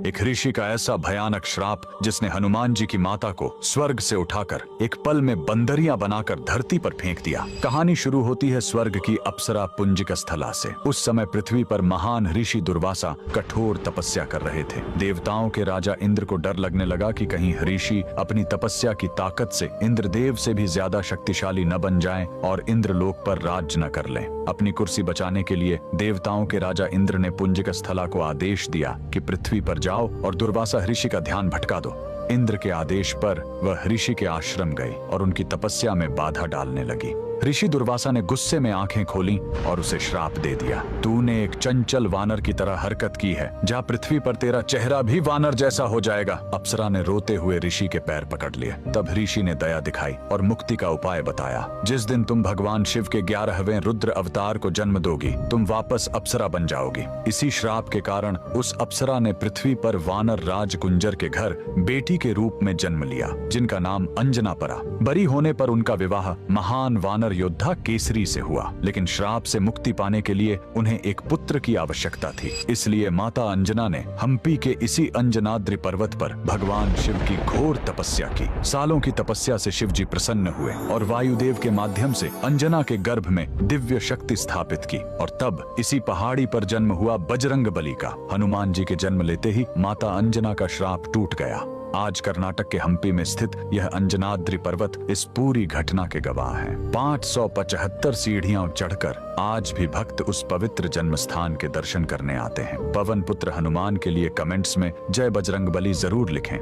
एक ऋषि का ऐसा भयानक श्राप जिसने हनुमान जी की माता को स्वर्ग से उठाकर एक पल में बंदरियां बनाकर धरती पर फेंक दिया। कहानी शुरू होती है स्वर्ग की अप्सरा पुंजिक स्थला से। उस समय पृथ्वी पर महान ऋषि दुर्वासा कठोर तपस्या कर रहे थे। देवताओं के राजा इंद्र को डर लगने लगा कि कहीं ऋषि अपनी तपस्या की ताकत से इंद्रदेव से भी ज्यादा शक्तिशाली न बन जाएं और इंद्रलोक पर राज न कर लें। अपनी कुर्सी बचाने के लिए देवताओं के राजा इंद्र ने पुंजिक स्थला को आदेश दिया कि पृथ्वी पर जाओ और दुर्वासा ऋषि का ध्यान भटका दो। इंद्र के आदेश पर वह ऋषि के आश्रम गई और उनकी तपस्या में बाधा डालने लगी। ऋषि दुर्वासा ने गुस्से में आंखें खोली और उसे श्राप दे दिया। तूने एक चंचल वानर की तरह हरकत की है, जा पृथ्वी पर तेरा चेहरा भी वानर जैसा हो जाएगा। अप्सरा ने रोते हुए ऋषि के पैर पकड़ लिए। तब ऋषि ने दया दिखाई और मुक्ति का उपाय बताया। जिस दिन तुम भगवान शिव के 11वें रुद्र अवतार को जन्म दोगी, तुम वापस अप्सरा बन जाओगी। इसी श्राप के कारण उस अप्सरा ने पृथ्वी पर वानर राज कुंजर के घर बेटी के रूप में जन्म लिया, जिनका नाम अंजना पड़ा। बरी होने पर उनका विवाह महान वानर योद्धा केसरी से हुआ, लेकिन श्राप से मुक्ति पाने के लिए उन्हें एक पुत्र की आवश्यकता थी। इसलिए माता अंजना ने हम्पी के इसी अंजनाद्रि पर्वत पर भगवान शिव की घोर तपस्या की। सालों की तपस्या से शिव जी प्रसन्न हुए और वायुदेव के माध्यम से अंजना के गर्भ में दिव्य शक्ति स्थापित की। और तब इसी पहाड़ी पर जन्म हुआ बजरंग बली का। हनुमान जी के जन्म लेते ही माता अंजना का श्राप टूट गया। आज कर्नाटक के हम्पी में स्थित यह अंजनाद्रि पर्वत इस पूरी घटना के गवाह है। 575 सीढ़ियां चढ़कर आज भी भक्त उस पवित्र जन्म स्थान के दर्शन करने आते हैं। पवन पुत्र हनुमान के लिए कमेंट्स में जय बजरंग बली जरूर लिखें।